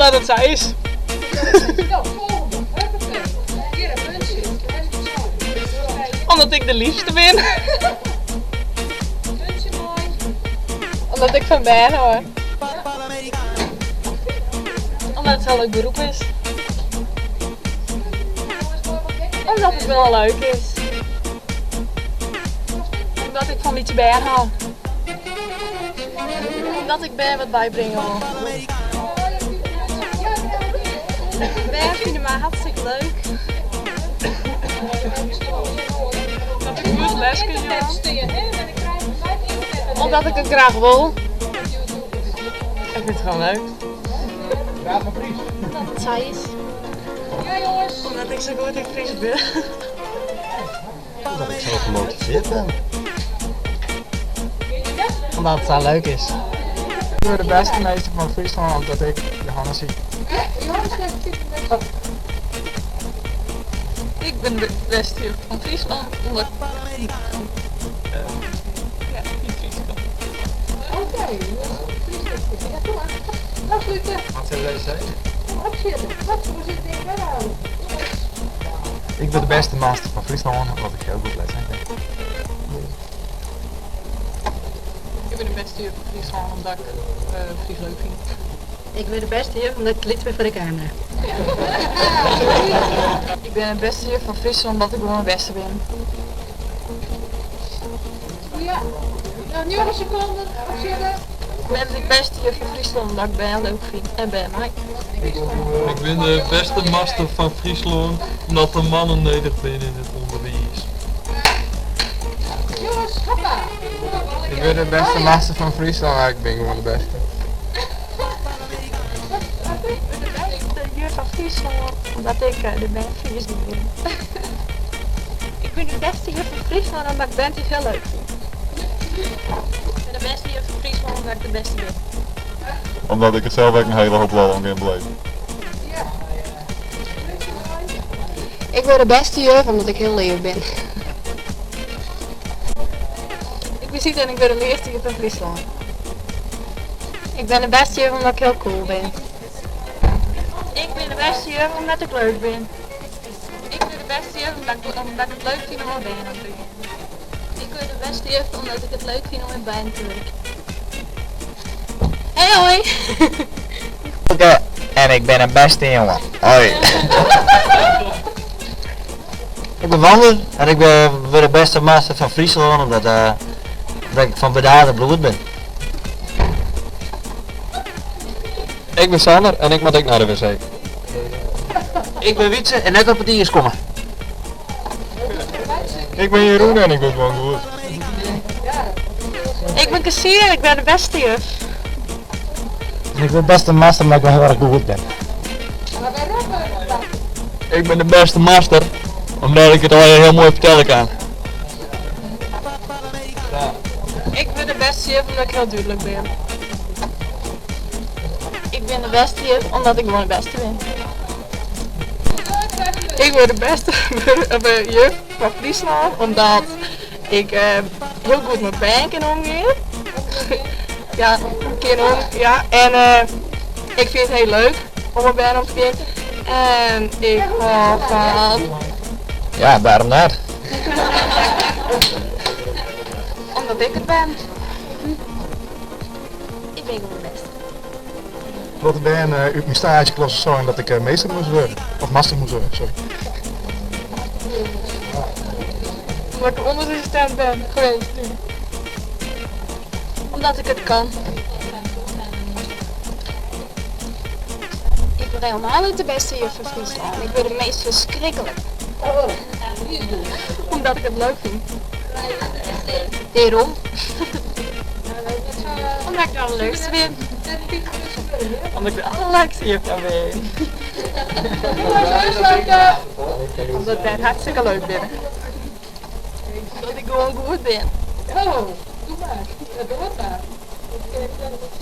Omdat het zij is. Omdat ik de liefste ben. Omdat ik van ben hoor. Omdat het zo'n leuk beroep is. Omdat het wel leuk is. Omdat ik van liedje ben hou. Omdat ik ben wat bijbrengen wil. Wij vinden mij hartstikke leuk. Dat ik goed les kan doen. Omdat ik het graag wil. Ik vind het gewoon leuk. Omdat het saai is. Ja jongens. Omdat ik zo goed in Fries ben. Omdat ik zo gemotiveerd ben. Omdat het zo leuk is. Ik ben de beste meester van Friesland omdat ik Johannes zie. Ik ben de beste juf van Friesland. Omdat ik... Ja, niet Friesland. Oké, wat lukt het? Wat zullen deze zeggen? Wat hoe zit het in houden? Ik ben de beste master van Friesland omdat ik heel goed les heb. Ik ben de beste juf van Friesland omdat ik Fries leuk vind. Ik ben de beste hier omdat ik lid ben voor de Kamer. Ik ben de beste juf van Friesland omdat ik gewoon de beste ben. Ja, nou nu nog een seconde. Afzitten. Ik ben de beste juf van Friesland omdat ik Ben leuk vind en Ben Mike. Ik ben de beste master van Friesland omdat de mannen nederig zijn in het onderwijs. Jongens, hoppa. Ik ben de beste master van Friesland, maar ik ben gewoon de beste. Ik ben de beste juf van Friesland omdat ik de Ben Fries ben. Ik ben de beste juf van Friesland omdat ik Ben heel leuk vind. Ik ben de beste juf van Friesland omdat ik de beste ben. Omdat ik er zelf ook een hele hoop lol aan kan beleven. Ik ben de beste juf omdat ik heel leuk ben. Ik ben Siet en ik ben de eerste juf van Friesland. Ik ben de beste juf omdat ik heel cool ben. Ik ben de beste juf omdat ik leuk ben. Ik ben de beste juf omdat ik het leuk vind om een band te doen. Ik ben de beste juf omdat ik het leuk vind om in band te werken. Hey hoi! Oké, en ik ben een beste jongen. Hoi. Ik ben Wander en ik ben weer de beste master van Friesland omdat ik van bedaarde bloed ben. Ik ben Sander en ik moet ook naar de wc. Ik ben Wietse en net op het diers komen. Ik ben Jeroen en ik ben gewoon goed. Ik ben Cassie en ik ben de beste juf. En ik ben beste master omdat ik wel heel erg goed ben. Ik ben de beste master omdat ik het al heel mooi vertellen kan. Ik ben de beste juf omdat ik heel duidelijk ben. Ik ben de beste juf omdat ik gewoon de beste ben. Ik ben de beste juf van Friesland omdat ik heel goed met Ben kan omgaan. Ja, ja, en ik vind het heel leuk om met Ben om te gaan. En ik hou van... Ja, daarom daar. Omdat ik het ben. Ik ben gewoon de beste. Wat ik ben uit mijn stageklas zo en dat ik meester moest worden. Of master moest worden, sorry. Omdat ik onderassistent ben geweest toen. Omdat ik het kan. Ik ben helemaal niet de beste juf van Friesland. Ik ben de meest verschrikkelijk. Omdat ik het leuk vind. Waarom? Omdat ik de allerleukste ben. Omdat ik de allerleukste juf van ben. Omdat ik ben hartstikke leuk ben. Omdat ik gewoon goed ben. Oh, doe maar. Doe wat daar.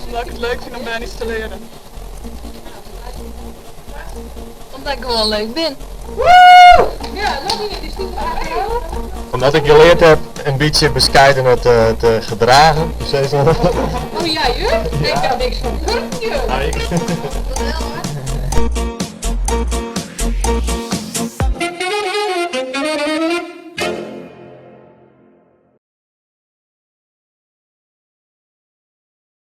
Omdat ik het leuk vind om daar iets te leren. Omdat ik gewoon leuk ben. Ja, nog niet. Die stoel aanhouden. Omdat ik geleerd heb een beetje bescheiden te gedragen. Oh ja, juf? Ik heb niks van kurkje. Nou, ik...